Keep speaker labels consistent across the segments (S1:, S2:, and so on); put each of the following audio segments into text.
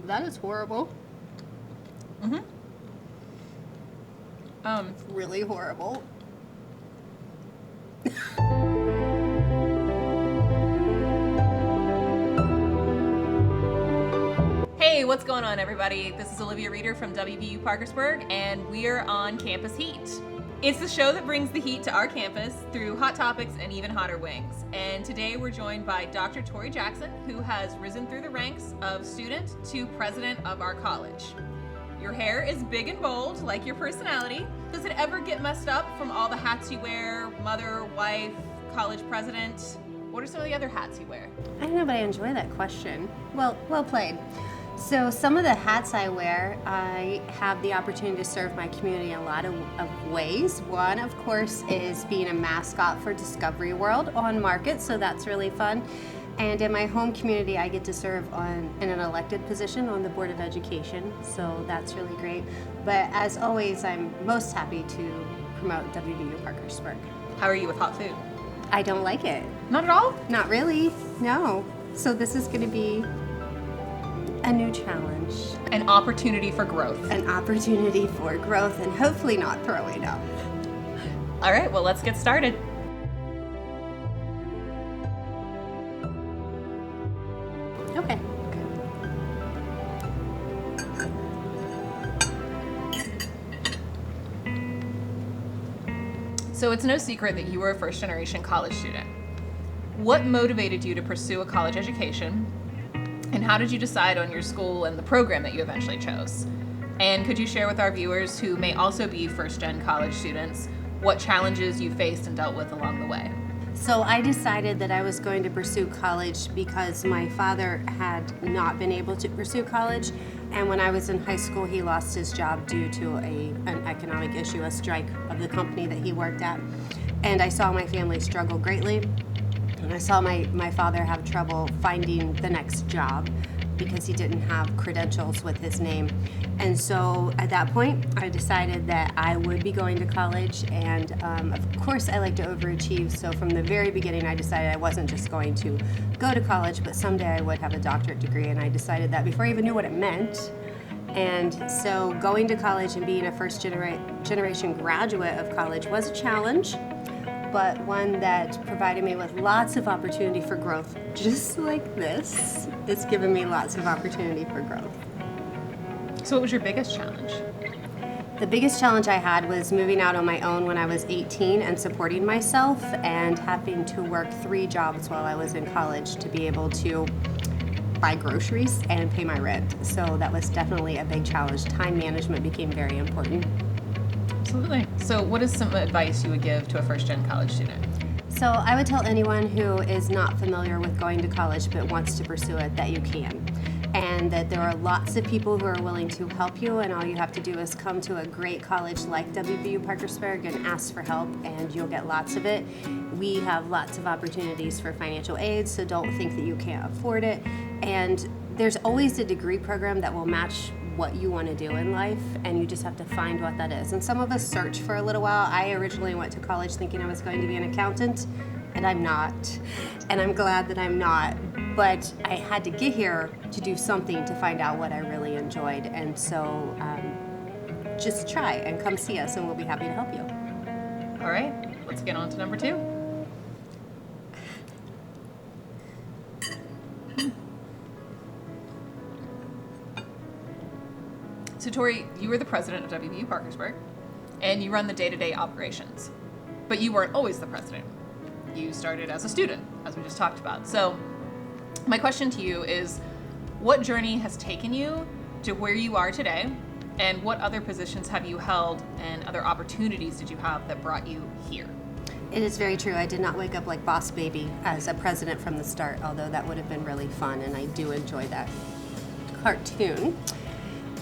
S1: That is horrible.
S2: Mm-hmm.
S1: Really horrible.
S2: Hey, what's going on, everybody? This is Olivia Reeder from WVU Parkersburg, and we're on Campus Heat. It's the show that brings the heat to our campus through hot topics and even hotter wings. And today we're joined by Dr. Tori Jackson, who has risen through the ranks of student to president of our college. Your hair is big and bold, like your personality. Does it ever get messed up from all the hats you wear? Mother, wife, college president? What are some of the other hats you wear?
S1: I don't know, but I enjoy that question. Well played. So some of the hats I wear, I have the opportunity to serve my community in a lot of ways. One, of course, is being a mascot for Discovery World on Market, so that's really fun. And in my home community, I get to serve in an elected position on the Board of Education, so that's really great. But as always, I'm most happy to promote WVU Parkersburg.
S2: How are you with hot food?
S1: I don't like it.
S2: Not at all?
S1: Not really, no. So this is going to be a new challenge.
S2: An opportunity for growth.
S1: An opportunity for growth and hopefully not throwing up.
S2: All right, well, let's get started.
S1: Okay.
S2: So it's no secret that you were a first-generation college student. What motivated you to pursue a college education? And how did you decide on your school and the program that you eventually chose? And could you share with our viewers who may also be first-gen college students what challenges you faced and dealt with along the way?
S1: So I decided that I was going to pursue college because my father had not been able to pursue college. And when I was in high school, he lost his job due to an economic issue, a strike of the company that he worked at. And I saw my family struggle greatly. And I saw my father have trouble finding the next job because he didn't have credentials with his name. And so at that point, I decided that I would be going to college. And of course, I like to overachieve. So from the very beginning, I decided I wasn't just going to go to college, but someday I would have a doctorate degree. And I decided that before I even knew what it meant. And so going to college and being a first generation graduate of college was a challenge, but one that provided me with lots of opportunity for growth, just like this. It's given me lots of opportunity for growth.
S2: So what was your biggest challenge?
S1: The biggest challenge I had was moving out on my own when I was 18 and supporting myself and having to work 3 jobs while I was in college to be able to buy groceries and pay my rent. So that was definitely a big challenge. Time management became very important.
S2: Absolutely. So what is some advice you would give to a first-gen college student?
S1: So I would tell anyone who is not familiar with going to college but wants to pursue it that you can. And that there are lots of people who are willing to help you, and all you have to do is come to a great college like WVU Parkersburg and ask for help, and you'll get lots of it. We have lots of opportunities for financial aid, so don't think that you can't afford it. And there's always a degree program that will match what you want to do in life, and you just have to find what that is. And some of us search for a little while. I originally went to college thinking I was going to be an accountant, and I'm not. And I'm glad that I'm not. But I had to get here to do something to find out what I really enjoyed. And so just try and come see us, and we'll be happy to help you.
S2: All right, let's get on to number 2. So Tori, you were the president of WVU Parkersburg, and you run the day-to-day operations. But you weren't always the president. You started as a student, as we just talked about. So my question to you is, what journey has taken you to where you are today, and what other positions have you held and other opportunities did you have that brought you here?
S1: It is very true. I did not wake up like Boss Baby as a president from the start, although that would have been really fun, and I do enjoy that cartoon.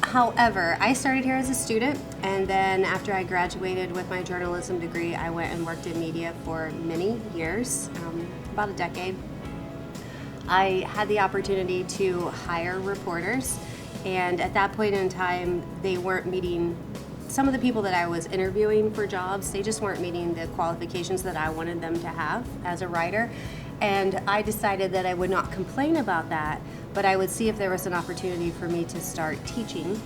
S1: However, I started here as a student, and then after I graduated with my journalism degree, I went and worked in media for many years, about a decade. I had the opportunity to hire reporters, and at that point in time, they weren't meeting some of the people that I was interviewing for jobs. They just weren't meeting the qualifications that I wanted them to have as a writer. And I decided that I would not complain about that, but I would see if there was an opportunity for me to start teaching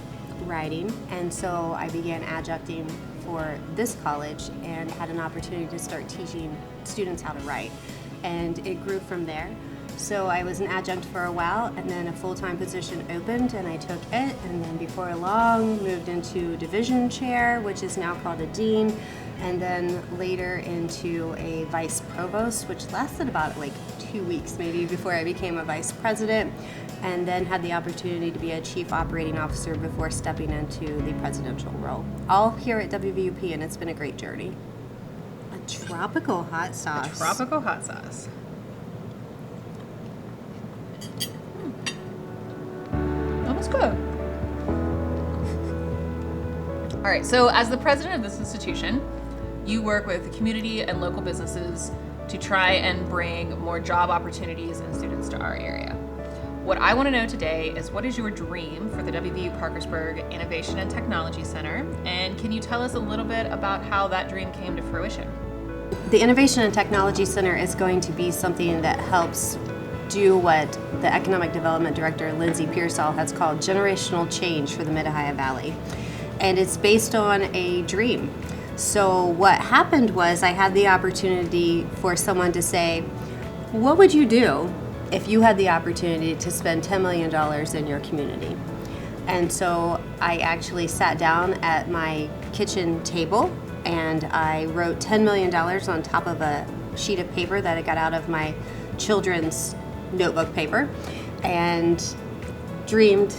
S1: writing. And so I began adjuncting for this college and had an opportunity to start teaching students how to write. And it grew from there. So I was an adjunct for a while, and then a full-time position opened, and I took it, and then before long moved into division chair, which is now called a dean, and then later into a vice provost, which lasted about like 2 weeks maybe before I became a vice president, and then had the opportunity to be a chief operating officer before stepping into the presidential role. All here at WVUP, and it's been a great journey. A tropical hot sauce.
S2: A tropical hot sauce. That was good. All right, so as the president of this institution, you work with the community and local businesses to try and bring more job opportunities and students to our area. What I want to know today is, what is your dream for the WVU Parkersburg Innovation and Technology Center? And can you tell us a little bit about how that dream came to fruition?
S1: The Innovation and Technology Center is going to be something that helps do what the Economic Development Director, Lindsay Pearsall, has called generational change for the Mid-Ohio Valley. And it's based on a dream. So what happened was I had the opportunity for someone to say, what would you do if you had the opportunity to spend $10 million in your community? And so I actually sat down at my kitchen table and I wrote $10 million on top of a sheet of paper that I got out of my children's notebook paper and dreamed.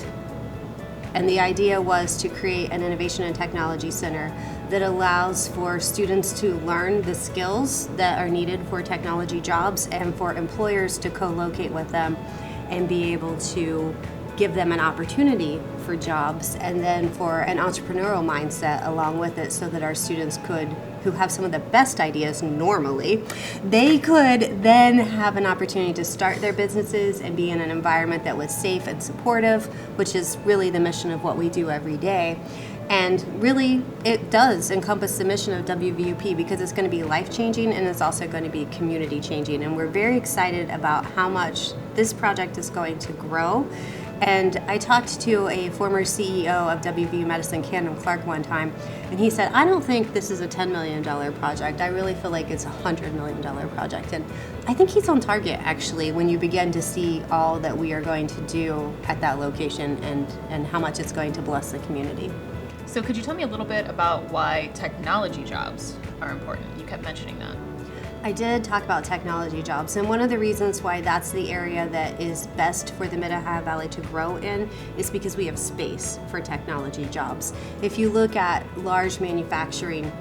S1: And the idea was to create an innovation and technology center that allows for students to learn the skills that are needed for technology jobs and for employers to co-locate with them and be able to give them an opportunity for jobs, and then for an entrepreneurial mindset along with it, so that our students could, who have some of the best ideas normally, they could then have an opportunity to start their businesses and be in an environment that was safe and supportive, which is really the mission of what we do every day. And really, it does encompass the mission of WVUP, because it's going to be life-changing and it's also going to be community-changing. And we're very excited about how much this project is going to grow. And I talked to a former CEO of WVU Medicine, Camden Clark, one time, and he said, I don't think this is a $10 million project. I really feel like it's a $100 million project. And I think he's on target, actually, when you begin to see all that we are going to do at that location and how much it's going to bless the community.
S2: So could you tell me a little bit about why technology jobs are important? You kept mentioning that.
S1: I did talk about technology jobs, and one of the reasons why that's the area that is best for the Mid-Ohio Valley to grow in is because we have space for technology jobs. If you look at large manufacturing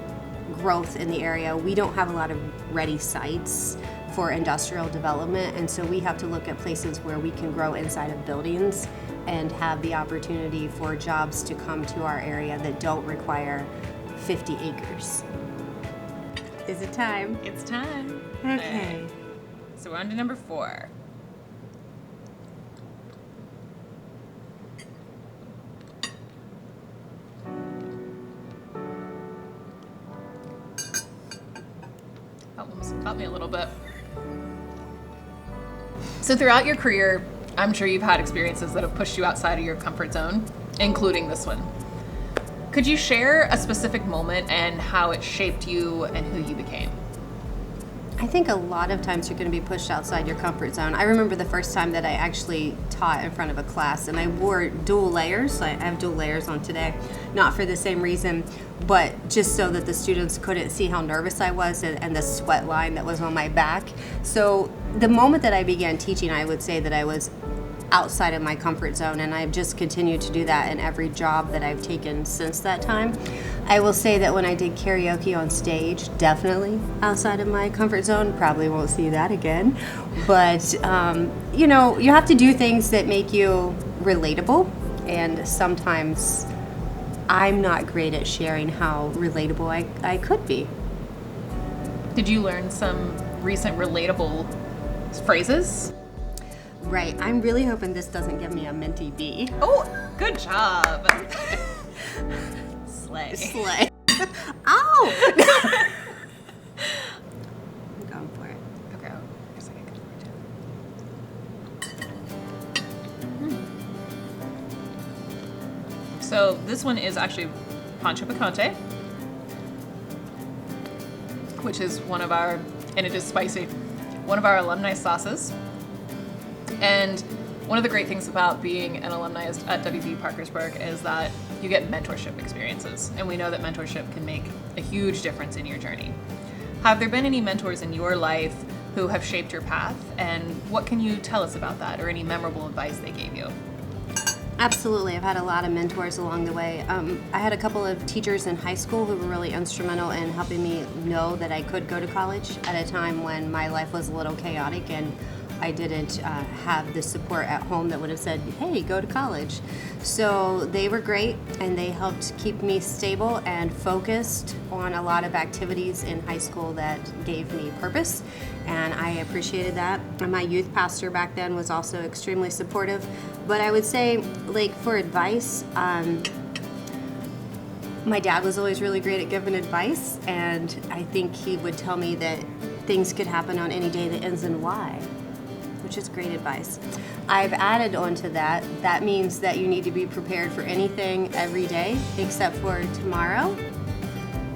S1: growth in the area, we don't have a lot of ready sites for industrial development, and so we have to look at places where we can grow inside of buildings and have the opportunity for jobs to come to our area that don't require 50 acres. Is it time?
S2: It's time.
S1: Okay.
S2: Right. So we're on to number 4. That almost caught me a little bit. So throughout your career, I'm sure you've had experiences that have pushed you outside of your comfort zone, including this one. Could you share a specific moment and how it shaped you and who you became?
S1: I think a lot of times you're going to be pushed outside your comfort zone. I remember the first time that I actually taught in front of a class, and I wore dual layers. I have dual layers on today, not for the same reason, but just so that the students couldn't see how nervous I was and the sweat line that was on my back. So the moment that I began teaching, I would say that I was outside of my comfort zone, and I've just continued to do that in every job that I've taken since that time. I will say that when I did karaoke on stage, definitely outside of my comfort zone. Probably won't see that again. But, you know, you have to do things that make you relatable, and sometimes I'm not great at sharing how relatable I could be.
S2: Did you learn some recent relatable phrases?
S1: Right. I'm really hoping this doesn't give me a minty B.
S2: Oh, good job. Slay.
S1: Slay. Ow! I'm going for it.
S2: Okay. Here's a second. So this one is actually Pancho Picante, which is one of our, and it is spicy, one of our alumni sauces. And one of the great things about being an alumni at WVU Parkersburg is that you get mentorship experiences. And we know that mentorship can make a huge difference in your journey. Have there been any mentors in your life who have shaped your path? And what can you tell us about that, or any memorable advice they gave you?
S1: Absolutely. I've had a lot of mentors along the way. I had a couple of teachers in high school who were really instrumental in helping me know that I could go to college at a time when my life was a little chaotic and I didn't have the support at home that would have said, hey, go to college. So they were great, and they helped keep me stable and focused on a lot of activities in high school that gave me purpose, and I appreciated that. And my youth pastor back then was also extremely supportive. But I would say, like, for advice, my dad was always really great at giving advice, and I think he would tell me that things could happen on any day that ends in Y, which is great advice. I've added on to that. That means that you need to be prepared for anything every day except for tomorrow.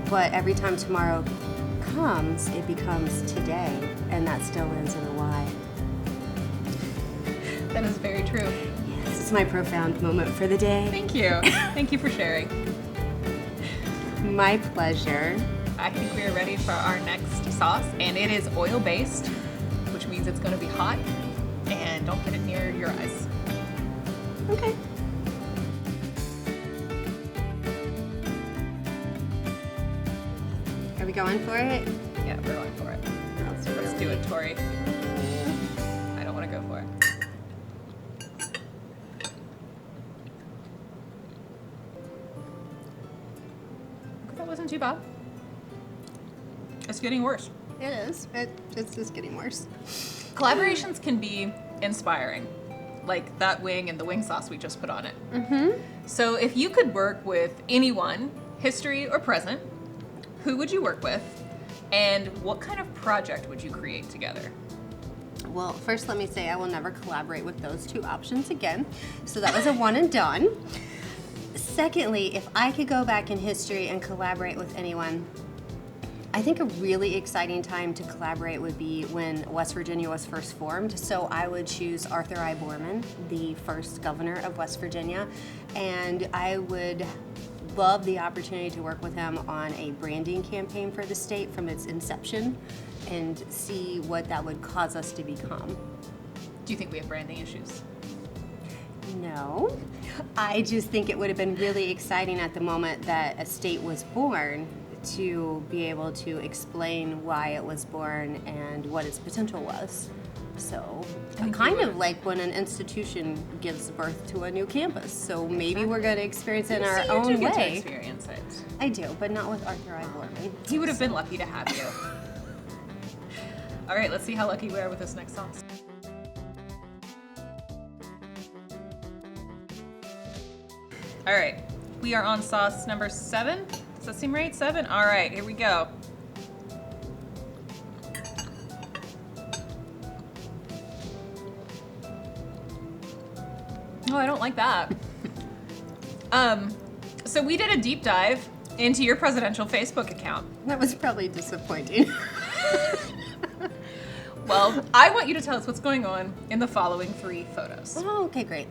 S1: But every time tomorrow comes, it becomes today, and that still ends in a Y.
S2: That is very true.
S1: Yes, it's my profound moment for the day.
S2: Thank you. Thank you for sharing.
S1: My pleasure.
S2: I think we are ready for our next sauce, and it is oil-based, which means it's going to be hot, and don't get it near your eyes.
S1: Okay. Are we going for it?
S2: Yeah, we're going for it. Let's do it, Tori. I don't want to go for it. That wasn't too bad. It's getting worse.
S1: It is. It's just getting worse.
S2: Collaborations can be inspiring, like that wing and the wing sauce we just put on it.
S1: Mm-hmm.
S2: So if you could work with anyone, history or present, who would you work with, and what kind of project would you create together?
S1: Well, first let me say I will never collaborate with those two options again. So that was a one and done. Secondly, if I could go back in history and collaborate with anyone, I think a really exciting time to collaborate would be when West Virginia was first formed. So I would choose Arthur I. Borman, the first governor of West Virginia, and I would love the opportunity to work with him on a branding campaign for the state from its inception and see what that would cause us to become.
S2: Do you think we have branding issues?
S1: No, I just think it would have been really exciting at the moment that a state was born to be able to explain why it was born and what its potential was. So kind of like when an institution gives birth to a new campus. So maybe we're going to experience it in our own
S2: you do get to
S1: way.
S2: experience it.
S1: I do, but not with Arthur I. Borman.
S2: He would have been lucky to have you. All right, let's see how lucky we are with this next sauce. All right, we are on sauce number 7. Does that seem right? 7? All right, here we go. Oh, I don't like that. So we did a deep dive into your presidential Facebook account.
S1: That was probably disappointing.
S2: Well, I want you to tell us what's going on in the following 3 photos.
S1: Oh, okay, great.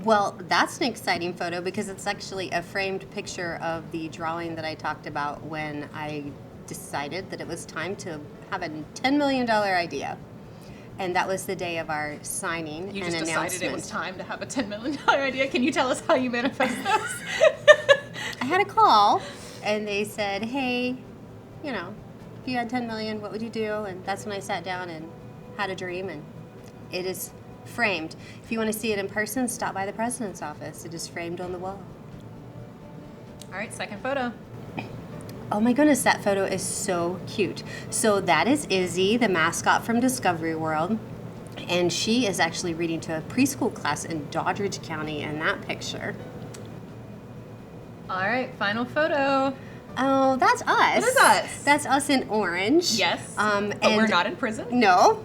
S1: Well, that's an exciting photo because it's actually a framed picture of the drawing that I talked about when I decided that it was time to have a $10 million idea. And that was the day of our signing
S2: You
S1: and
S2: just
S1: announcement.
S2: decided it was time to have a $10 million idea. Can you tell us how you manifest this?
S1: I had a call, and they said, hey, you know, if you had 10 million, what would you do? And that's when I sat down and had a dream, and it is framed. If you want to see it in person, stop by the president's office. It is framed on the wall.
S2: All right, second photo.
S1: Oh my goodness, that photo is so cute. So that is Izzy, the mascot from Discovery World, and she is actually reading to a preschool class in Doddridge County in that picture.
S2: All right, final photo.
S1: Oh, that's us.
S2: That is us.
S1: That's us in orange.
S2: Yes,
S1: but
S2: we're not in prison.
S1: No.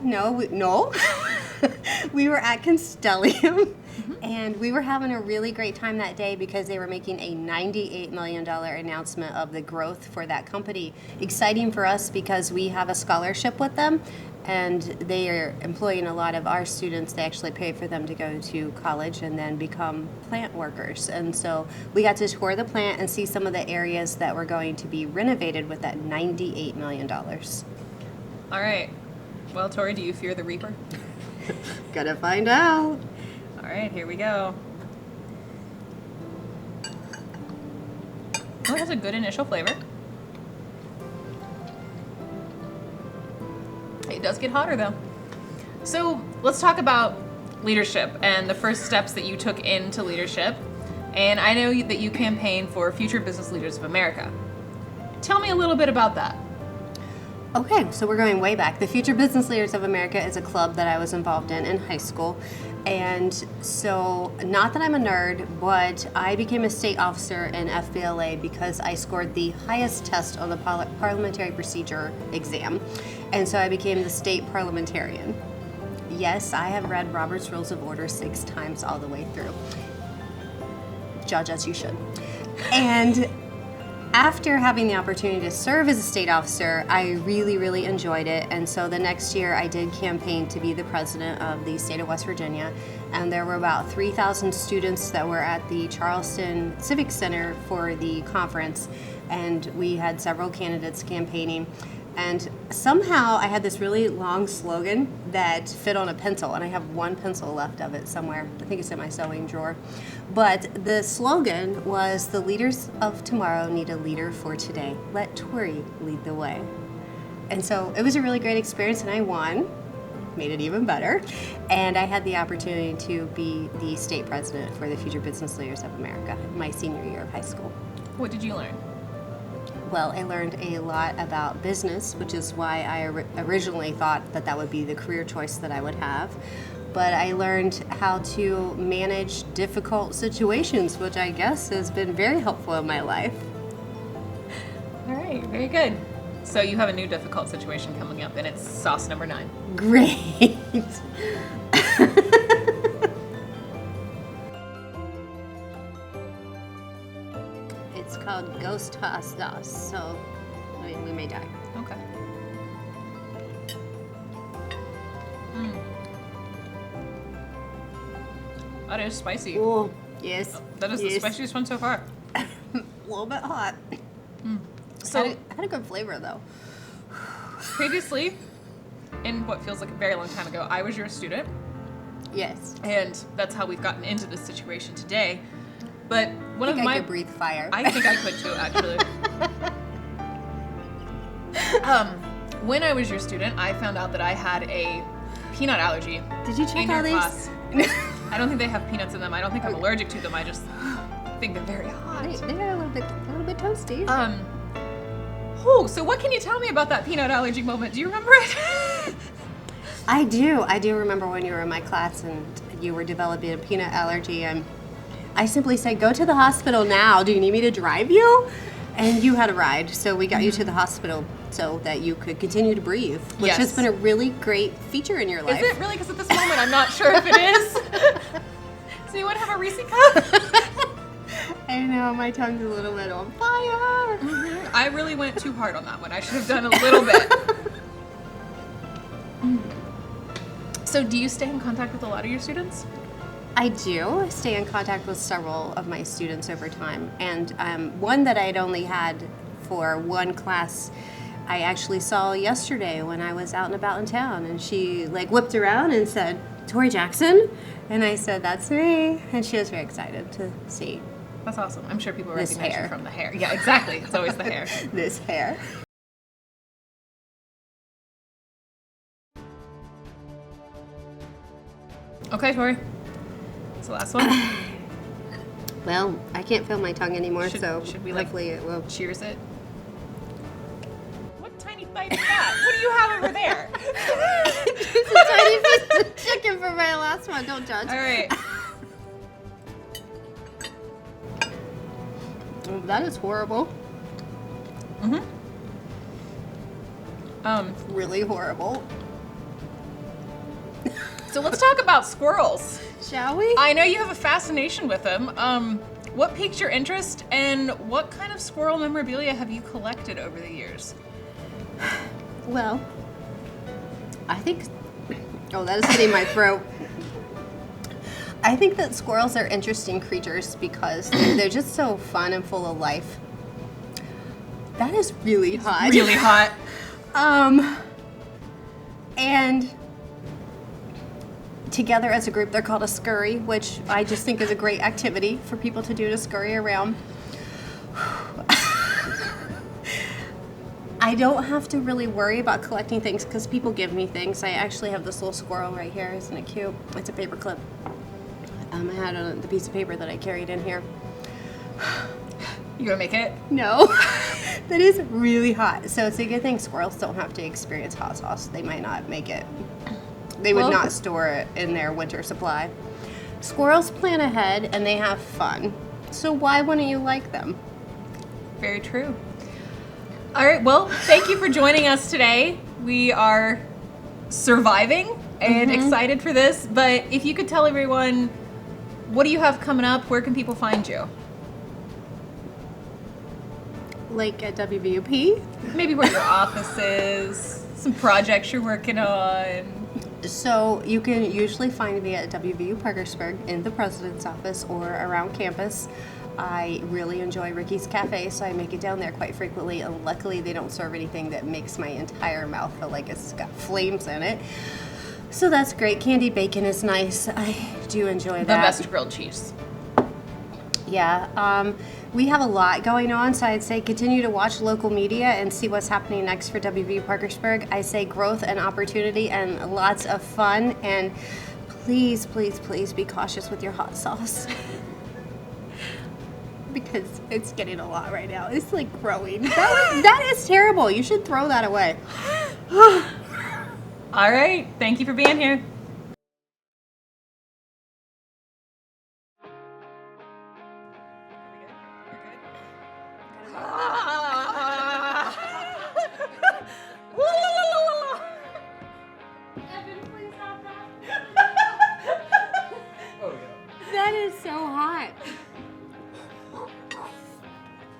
S1: We were at Constellium, and we were having a really great time that day because they were making a $98 million announcement of the growth for that company. Exciting for us because we have a scholarship with them, and they are employing a lot of our students. They actually pay for them to go to college and then become plant workers. And so we got to tour the plant and see some of the areas that were going to be renovated with that $98 million.
S2: All right. Well, Tori, do you fear the Reaper?
S1: Gotta find out.
S2: All right, here we go. Oh, it has a good initial flavor. It does get hotter though. So let's talk about leadership and the first steps that you took into leadership. And I know that you campaigned for Future Business Leaders of America. Tell me a little bit about that.
S1: Okay, so we're going way back. The Future Business Leaders of America is a club that I was involved in high school. And so, not that I'm a nerd, but I became a state officer in FBLA because I scored the highest test on the parliamentary procedure exam. And so I became the state parliamentarian. Yes, I have read Robert's Rules of Order 6 times all the way through. Judge as you should. And after having the opportunity to serve as a state officer, I really, really enjoyed it. And so the next year I did campaign to be the president of the state of West Virginia. And there were about 3,000 students that were at the Charleston Civic Center for the conference. And we had several candidates campaigning. And somehow I had this really long slogan that fit on a pencil, and I have one pencil left of it somewhere. I think it's in my sewing drawer. But the slogan was, "The leaders of tomorrow need a leader for today. Let Tori lead the way." And so it was a really great experience, and I won. Made it even better. And I had the opportunity to be the state president for the Future Business Leaders of America my senior year of high school.
S2: What did you learn?
S1: Well, I learned a lot about business, which is why I originally thought that that would be the career choice that I would have. But I learned how to manage difficult situations, which I guess has been very helpful in my life.
S2: All right, very good. So you have a new difficult situation coming up, and it's sauce number 9.
S1: Great. It's called Ghost Toss Sauce, so we may die.
S2: Okay. That is spicy.
S1: Oh, yes.
S2: That is the spiciest one so far.
S1: A little bit hot.
S2: So
S1: had a good flavor though.
S2: previously, in what feels like a very long time ago, I was your student,
S1: Yes.
S2: and that's how we've gotten into this situation today. But one
S1: I
S2: of
S1: think I
S2: my
S1: could breathe fire.
S2: I think I could too, actually. When I was your student, I found out that I had a peanut allergy.
S1: Did you check
S2: in
S1: all
S2: your
S1: these?
S2: class. I don't think they have peanuts in them. I don't think I'm allergic to them. I just think they're very hot.
S1: They're a little bit toasty.
S2: So what can you tell me about that peanut allergy moment? Do you remember it?
S1: I do. I do remember when you were in my class and you were developing a peanut allergy, and I simply said, "Go to the hospital now. Do you need me to drive you?" And you had a ride, so we got you to the hospital so that you could continue to breathe, which has been a really great feature in your life.
S2: Is it really? Because at this moment, I'm not sure if it is. Does anyone have a Reese cup?
S1: I know, my tongue's a little bit on fire.
S2: I really went too hard on that one. I should have done a little bit. So do you stay in contact with a lot of your students?
S1: I do stay in contact with several of my students over time, and one that I'd only had for one class I actually saw yesterday when I was out and about in town, and she whipped around and said, "Tori Jackson?" And I said, "That's me," and she was very excited to see.
S2: That's awesome. I'm sure people
S1: This
S2: recognize
S1: hair.
S2: you from the hair. Yeah, exactly. It's always the hair.
S1: This hair.
S2: Okay, Tori. It's the last one.
S1: Well, I can't feel my tongue anymore, so
S2: should we
S1: hopefully it will.
S2: cheers it? What tiny bite is that? What do you have over there?
S1: It's a tiny piece of chicken for my last one. Don't judge.
S2: All right.
S1: Oh, that is horrible.
S2: Mm-hmm.
S1: Really horrible.
S2: So let's talk about squirrels.
S1: Shall we?
S2: I know you have a fascination with them. What piqued your interest, and what kind of squirrel memorabilia have you collected over the years?
S1: Well, I think. Oh, that is hitting my throat. I think that squirrels are interesting creatures because they're just so fun and full of life. That is really hot.
S2: Really hot.
S1: And together as a group, they're called a scurry, which I just think is a great activity for people to do, to scurry around. I don't have to really worry about collecting things because people give me things. I actually have this little squirrel right here. Isn't it cute? It's a paper clip. I had it on the piece of paper that I carried in here.
S2: You gonna make it?
S1: No. That is really hot. So it's a good thing squirrels don't have to experience hot sauce. They might not make it. They would not store it in their winter supply. Squirrels plan ahead and they have fun. So why wouldn't you like them?
S2: Very true. All right, well, thank you for joining us today. We are surviving and excited for this, but if you could tell everyone, what do you have coming up? Where can people find you?
S1: Like at WVUP?
S2: Maybe where your office is, some projects you're working on.
S1: So you can usually find me at WVU Parkersburg in the president's office or around campus. I really enjoy Ricky's Cafe, so I make it down there quite frequently, and luckily they don't serve anything that makes my entire mouth feel like it's got flames in it. So that's great. Candied bacon is nice. I do enjoy that.
S2: The best grilled cheese.
S1: Yeah, we have a lot going on, so I'd say continue to watch local media and see what's happening next for WVU Parkersburg. I say growth and opportunity and lots of fun, and please, please, please be cautious with your hot sauce. Because it's getting a lot right now. It's like growing. That is terrible. You should throw that away.
S2: All right, thank you for being here.
S1: That is so hot.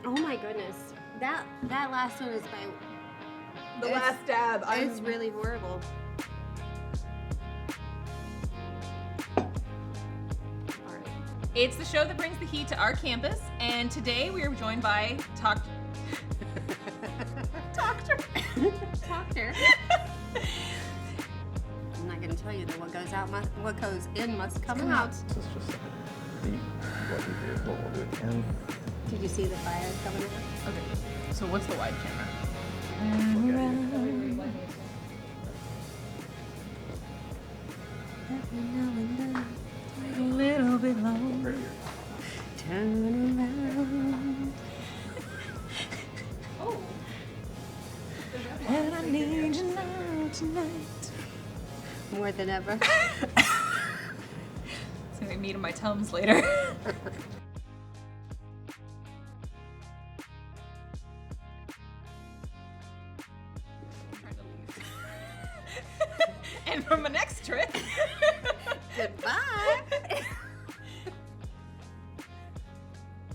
S1: Oh my goodness. That last one is
S2: The last dab.
S1: It's really horrible.
S2: It's the show that brings the heat to our campus, and today we are joined by Doctor.
S1: Doctor. I'm not going to tell you that what goes in must come out.
S3: This is just what we'll do again.
S1: Did you see the fire coming out?
S2: Okay, so what's the wide camera? A little bit longer.
S1: Turn around.
S2: And I need you now tonight.
S1: More than ever.
S2: It's gonna be meat on my Tums later. And for my next trip,